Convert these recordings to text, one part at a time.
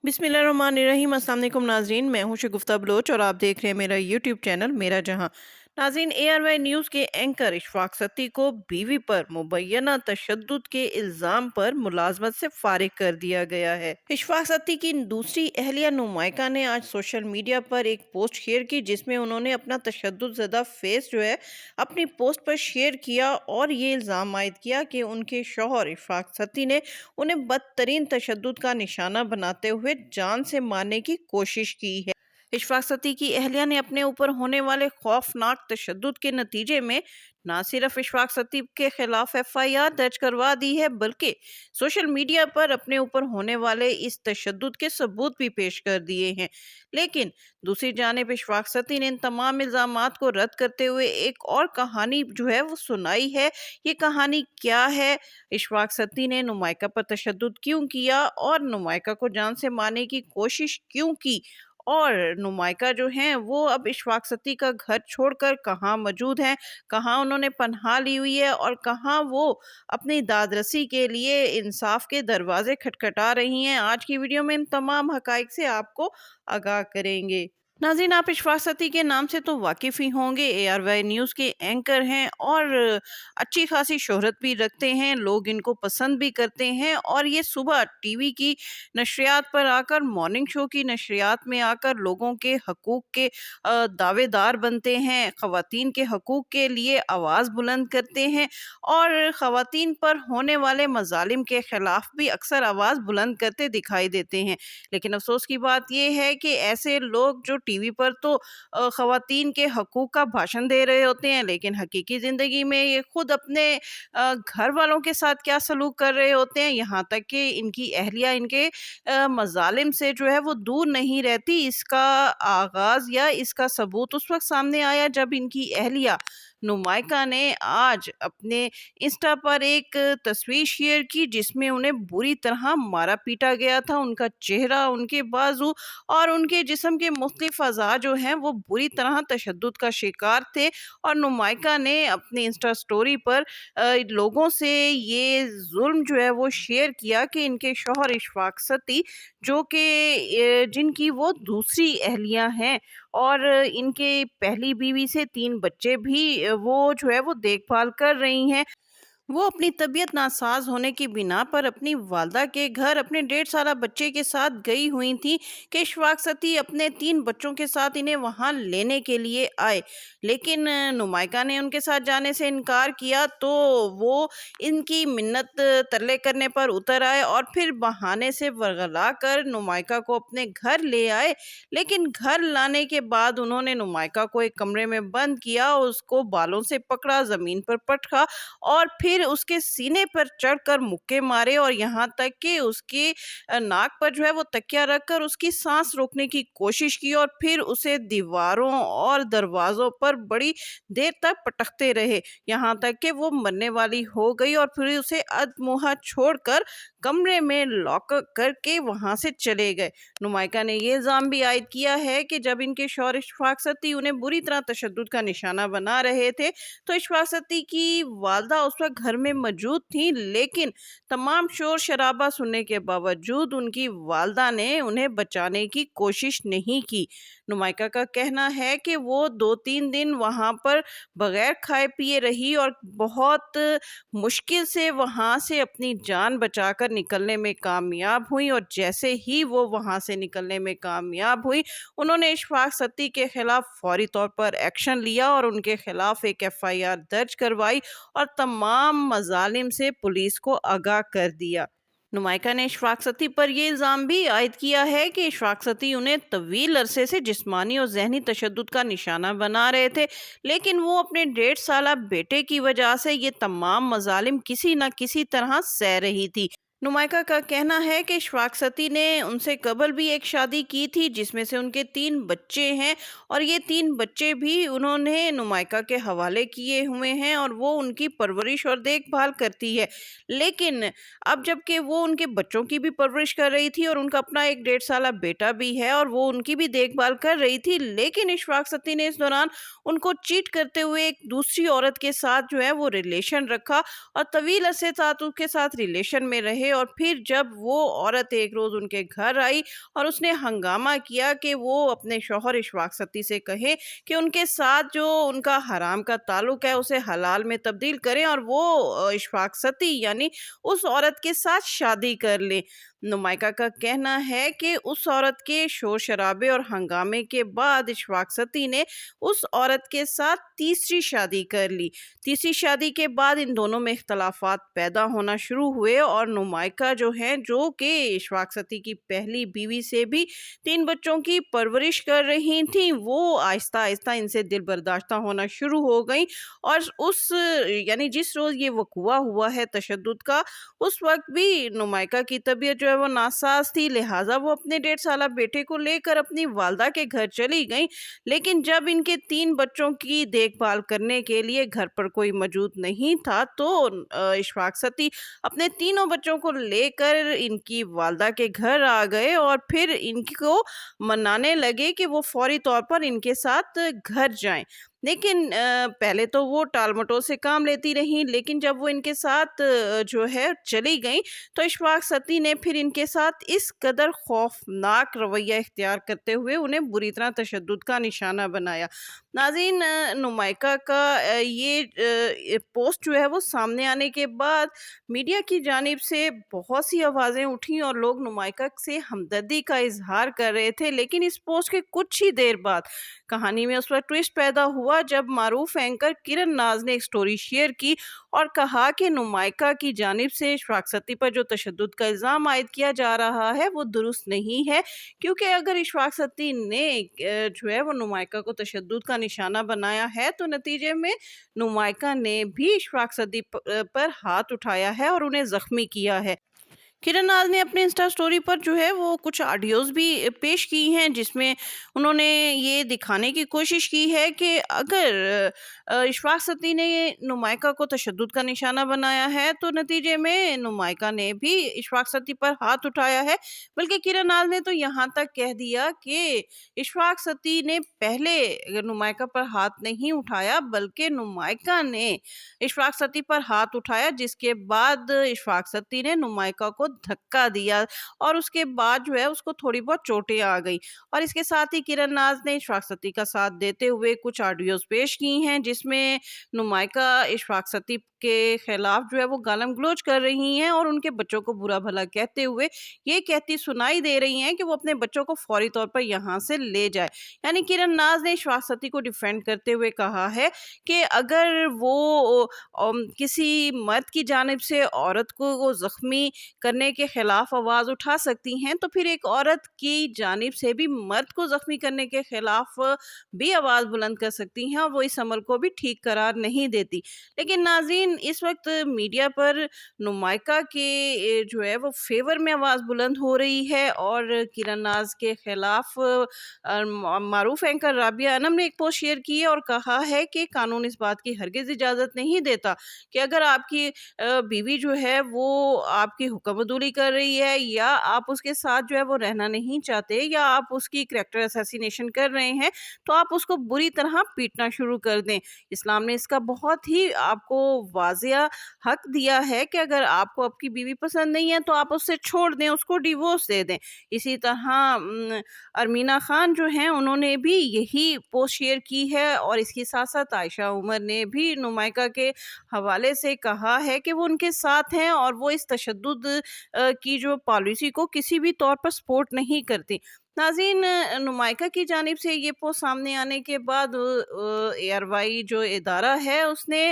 बिस्मिल्लाहिर्रहमानिर्रहीम। अस्सलाम वालेकुम नाज़रीन, मैं हूं शगुफ्ता बलोच और आप देख रहे हैं मेरा यूट्यूब चैनल मेरा जहां। नाज़रीन, ARY न्यूज़ के एंकर इशफाक सत्ती को बीवी पर मुबैना तशद्दुद के इल्ज़ाम पर मुलाजमत से फारिग कर दिया गया है। इशफाक सत्ती की दूसरी अहलिया नुमाइका ने आज सोशल मीडिया पर एक पोस्ट शेयर की जिसमें उन्होंने अपना तशद्दुद ज़दा फेस जो है अपनी पोस्ट पर शेयर किया और ये इल्ज़ाम आयद किया कि उनके शौहर इशफाक सत्ती ने उन्हें बदतरीन तशद्दुद का निशाना बनाते हुए जान से मारने की कोशिश की है। इशफाक सत्ती की अहलिया ने अपने ऊपर होने वाले खौफनाक तशद्दुद के नतीजे में न सिर्फ इशफाक सत्ती के खिलाफ FIR दर्ज करवा दी है, बल्कि सोशल मीडिया पर अपने ऊपर होने वाले इस तशद्दुद के सबूत भी पेश कर दिए हैं। लेकिन दूसरी जानिब इशफाक सत्ती ने इन तमाम इल्ज़ामात को रद्द करते हुए एक और कहानी जो है वो सुनाई है। ये कहानी क्या है, इशफाक सत्ती ने नुमाइका पर तशद्दुद क्यों किया और नुमाइका को जान से मारने की कोशिश क्यों की, और नुमाइका जो हैं वो अब इशफाक सत्ती का घर छोड़कर कहाँ मौजूद हैं, कहाँ उन्होंने पनाह ली हुई है और कहाँ वो अपनी दादरसी के लिए इंसाफ के दरवाजे खटखटा रही हैं। आज की वीडियो में इन तमाम हकाइक से आपको आगाह करेंगे। नाज़रीन, आप इशफाक सत्ती के नाम से तो वाकिफ़ ही होंगे। ARY न्यूज़ के एंकर हैं और अच्छी खासी शोहरत भी रखते हैं, लोग इनको पसंद भी करते हैं और ये सुबह टीवी की नशरियात पर आकर, मॉर्निंग शो की नशरियात में आकर लोगों के हकूक़ के दावेदार बनते हैं, ख़वातीन के हकूक़ के लिए आवाज़ बुलंद करते हैं और ख़वातीन पर होने वाले मज़ालिम के ख़िलाफ़ भी अक्सर आवाज़ बुलंद करते दिखाई देते हैं। लेकिन अफ़सोस की बात ये है कि ऐसे लोग जो टीवी पर तो ख़वातीन के हकूक़ का भाषण दे रहे होते हैं, लेकिन हकीकी ज़िंदगी में ये खुद अपने घर वालों के साथ क्या सलूक कर रहे होते हैं, यहाँ तक कि इनकी अहलिया इनके मज़ालिम से जो है वो दूर नहीं रहती। इसका आगाज़ या इसका सबूत उस वक़्त सामने आया जब इनकी अहलिया नुमाइका ने आज अपने इंस्टा पर एक तस्वीर शेयर की जिसमें उन्हें बुरी तरह मारा पीटा गया था। उनका चेहरा, उनके बाजू और उनके जिस्म के मुख्तलिफ अज़ा जो हैं वो बुरी तरह तशद्दुद का शिकार थे और नुमाइका ने अपनी इंस्टा स्टोरी पर लोगों से ये जुल्म जो है वो शेयर किया कि इनके शौहर इशफाक सत्ती, जो कि जिनकी वो दूसरी अहलिया हैं और इनके पहली बीवी से 3 बच्चे भी वो जो है वो देखभाल कर रही हैं, वो अपनी तबीयत नासाज होने की बिना पर अपनी वालदा के घर अपने 1.5 साला बच्चे के साथ गई हुई थी कि इशफाक सत्ती अपने 3 बच्चों के साथ इन्हें वहां लेने के लिए आए। लेकिन नुमाइका ने उनके साथ जाने से इनकार किया, तो वो इनकी मिन्नत तरले करने पर उतर आए और फिर बहाने से वरगला कर नुमाइका को अपने घर ले आए। लेकिन घर लाने के बाद उन्होंने नुमाइका को एक कमरे में बंद किया, उसको बालों से पकड़ा, ज़मीन पर पटका और फिर उसके सीने पर चढ़कर मुक्के मारे और यहाँ तक कि उसके नाक पर जो है वो तकिया रखकर उसकी सांस रोकने की कोशिश की और फिर उसे दीवारों और दरवाज़ों पर बड़ी देर तक पटकते रहे, यहाँ तक कि वो मरने वाली हो गई और फिर उसे अधमुहा छोड़कर कमरे में लॉक करके वहाँ से चले गए। नुमाइका ने ये इल्ज़ाम भी आयद किया है कि जब इनके शौहर इशफाक सत्ती उन्हें बुरी तरह तशद्दुद का निशाना बना रहे थे तो इशफाक सत्ती की वालदा उस वक्त घर में मौजूद थी, लेकिन तमाम शोर शराबा सुनने के बावजूद उनकी वालदा ने उन्हें बचाने की कोशिश नहीं की। नुमाइका का कहना है कि वो 2-3 दिन वहाँ पर बगैर खाए पिए रही और बहुत मुश्किल से वहाँ से अपनी जान बचाकर निकलने में कामयाब हुई और जैसे ही वो वहाँ से निकलने में कामयाब हुई, उन्होंने इशफाक सत्ती के खिलाफ फौरी तौर पर एक्शन लिया और उनके खिलाफ एक FIR दर्ज करवाई और तमाम मज़ालिम से पुलिस को आगाह कर दिया। नुमाइका ने इशफाक सत्ती पर यह इल्ज़ाम भी आयद किया है कि इशफाक सत्ती उन्हें तवील अरसे से जिस्मानी और जहनी तशद्दुद का निशाना बना रहे थे, लेकिन वो अपने 1.5 साला बेटे की वजह से ये तमाम मज़ालिम किसी न किसी तरह सह रही थी। नुमाइका का कहना है कि इशफाक सत्ती ने उनसे कबल भी एक शादी की थी जिसमें से उनके 3 बच्चे हैं और ये 3 बच्चे भी उन्होंने नुमाइका के हवाले किए हुए हैं और वो उनकी परवरिश और देखभाल करती है। लेकिन अब जबकि वो उनके बच्चों की भी परवरिश कर रही थी और उनका अपना एक 1.5 साला बेटा भी है और वो उनकी भी देखभाल कर रही थी, लेकिन इशफाक सत्ती ने इस दौरान उनको चीट करते हुए एक दूसरी औरत के साथ जो है वो रिलेशन रखा और तवील अरसे तक उसके साथ रिलेशन में रहे اور پھر جب وہ عورت ایک روز ان کے گھر آئی اور اس نے ہنگامہ کیا کہ وہ اپنے شوہر اشفاق ستی سے کہے کہ ان کے ساتھ جو ان کا حرام کا تعلق ہے اسے حلال میں تبدیل کریں اور وہ اشفاق ستی یعنی اس عورت کے ساتھ شادی کر لیں۔ نمائکہ کا کہنا ہے کہ اس عورت کے شور شرابے اور ہنگامے کے بعد اشفاق ستی نے اس عورت کے ساتھ تیسری شادی کر لی۔ تیسری شادی کے بعد ان دونوں میں اختلافات پیدا ہونا شروع ہوئے اور نمائکہ جو ہیں جو کہ اشفاق ستی کی پہلی بیوی سے بھی 3 بچوں کی پرورش کر رہی تھیں، وہ آہستہ آہستہ ان سے دل برداشتہ ہونا شروع ہو گئیں اور یعنی جس روز یہ وقوع ہوا ہے تشدد کا، اس وقت بھی نمائکہ کی طبیعت جو ہے وہ ناساز تھی، لہٰذا وہ اپنے 1.5 سالہ بیٹے کو لے کر اپنی والدہ کے گھر چلی گئیں، لیکن جب ان کے 3 بچوں کی دیکھ بھال کرنے کے لیے گھر پر کوئی موجود نہیں تھا تو اشفاق ستی اپنے تینوں بچوں کو لے کر ان کی والدہ کے گھر آ گئے اور پھر ان کو منانے لگے کہ وہ فوری طور پر ان کے ساتھ گھر جائیں، لیکن پہلے تو وہ ٹال مٹول سے کام لیتی رہیں، لیکن جب وہ ان کے ساتھ جو ہے چلی گئیں تو اشفاق ستی نے پھر ان کے ساتھ اس قدر خوفناک رویہ اختیار کرتے ہوئے انہیں بری طرح تشدد کا نشانہ بنایا۔ ناظرین، نمائکہ کا یہ پوسٹ جو ہے وہ سامنے آنے کے بعد میڈیا کی جانب سے بہت سی آوازیں اٹھیں اور لوگ نمائکہ سے ہمدردی کا اظہار کر رہے تھے، لیکن اس پوسٹ کے کچھ ہی دیر بعد کہانی میں اس وقت ٹوسٹ پیدا ہوا جب معروف اینکر کرن ناز نے ایک سٹوری شیئر کی اور کہا کہ نمائکہ کی جانب سے اشفاق ستی پر جو تشدد کا الزام عائد کیا جا رہا ہے وہ درست نہیں ہے، کیونکہ اگر اشفاق ستی نے جو ہے وہ نمائکہ کو تشدد کا نشانہ بنایا ہے تو نتیجے میں نمائکہ نے بھی اشفاق ستی پر ہاتھ اٹھایا ہے اور انہیں زخمی کیا ہے۔ کرن ناز نے اپنے انسٹا سٹوری پر جو ہے وہ کچھ آڈیوز بھی پیش کی ہیں جس میں انہوں نے یہ دکھانے کی کوشش کی ہے کہ اگر اشفاق ستی نے نمائکہ کو تشدد کا نشانہ بنایا ہے تو نتیجے میں نمائکہ نے بھی اشفاق ستی پر ہاتھ اٹھایا ہے، بلکہ کرن ناز نے تو یہاں تک کہہ دیا کہ اشفاق ستی نے پہلے نمائکہ پر ہاتھ نہیں اٹھایا بلکہ نمائکہ نے اشفاق ستی پر ہاتھ اٹھایا، جس کے بعد اشفاق ستی نے نمائکہ کو دھکا دیا اور اس کے بعد جو ہے اس کو تھوڑی بہت چوٹیں آ گئی، اور اس کے ساتھ ہی کرن ناز نے اشفاق ستی کا ساتھ دیتے ہوئے کچھ آڈیوز پیش کی ہیں جس میں نمائکہ اشفاق ستی کے خلاف جو ہے وہ گالم گلوچ کر رہی ہیں اور ان کے بچوں کو برا بھلا کہتے ہوئے یہ کہتی سنائی دے رہی ہیں کہ وہ اپنے بچوں کو فوری طور پر یہاں سے لے جائے۔ یعنی کرن ناز نے اشفاق ستی کو ڈیفینڈ کرتے ہوئے کہا ہے کہ اگر وہ کسی مرد کی جانب سے عورت کو زخمی کرنے کے خلاف آواز اٹھا سکتی ہیں تو پھر ایک عورت کی جانب سے بھی مرد کو زخمی کرنے کے خلاف بھی آواز بلند کر سکتی ہیں اور وہ اس عمل کو بھی ٹھیک قرار نہیں دیتی۔ لیکن ناظرین، اس وقت میڈیا پر نمائکہ کے جو ہے وہ فیور میں آواز بلند ہو رہی ہے اور کرن ناز کے خلاف معروف اینکر رابعہ انم نے ایک پوسٹ شیئر کی ہے اور کہا ہے کہ قانون اس بات کی ہرگز اجازت نہیں دیتا کہ اگر آپ کی بیوی جو ہے وہ آپ کی حکم عدولی کر رہی ہے یا آپ اس کے ساتھ جو ہے وہ رہنا نہیں چاہتے یا آپ اس کی کریکٹر اسیسینیشن کر رہے ہیں تو آپ اس کو بری طرح پیٹنا شروع کر دیں۔ اسلام نے اس کا بہت ہی آپ کو واضح حق دیا ہے کہ اگر آپ کو آپ کی بیوی پسند نہیں ہے تو آپ اس سے چھوڑ دیں، اس کو ڈیورس دے دیں۔ اسی طرح ارمینا خان جو ہیں انہوں نے بھی یہی پوسٹ شیئر کی ہے اور اس کی ساتھ ساتھ عائشہ عمر نے بھی نمائکہ کے حوالے سے کہا ہے کہ وہ ان کے ساتھ ہیں اور وہ اس تشدد کی جو پالیسی کو کسی بھی طور پر سپورٹ نہیں کرتی۔ ناظرین، نمائکہ کی جانب سے یہ پوسٹ سامنے آنے کے بعد ARY جو ادارہ ہے اس نے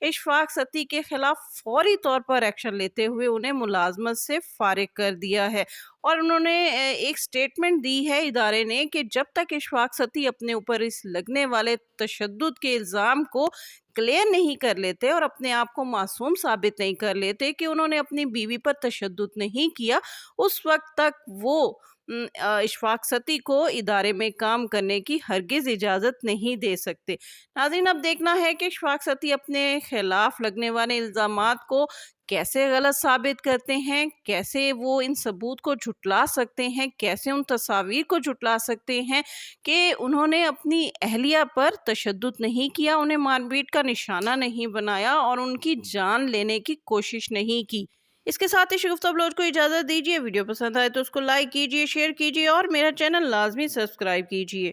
اشفاق ستی کے خلاف فوری طور پر ایکشن لیتے ہوئے انہیں ملازمت سے فارغ کر دیا ہے اور انہوں نے ایک سٹیٹمنٹ دی ہے ادارے نے کہ جب تک اشفاق ستی اپنے اوپر اس لگنے والے تشدد کے الزام کو کلیئر نہیں کر لیتے اور اپنے آپ کو معصوم ثابت نہیں کر لیتے کہ انہوں نے اپنی بیوی پر تشدد نہیں کیا، اس وقت تک وہ اشفاق ستی کو ادارے میں کام کرنے کی ہرگز اجازت نہیں دے سکتے۔ ناظرین، اب دیکھنا ہے کہ اشفاق ستی اپنے خلاف لگنے والے الزامات کو کیسے غلط ثابت کرتے ہیں، کیسے وہ ان ثبوت کو جھٹلا سکتے ہیں، کیسے ان تصاویر کو جھٹلا سکتے ہیں کہ انہوں نے اپنی اہلیہ پر تشدد نہیں کیا، انہیں مار پیٹ کا نشانہ نہیں بنایا اور ان کی جان لینے کی کوشش نہیں کی۔ اس کے ساتھ ہی شگفتہ بلوچ کو اجازت دیجیے. ویڈیو پسند آئے تو اس کو لائک کیجیے، شیئر کیجیے اور میرا چینل لازمی سبسکرائب کیجیے.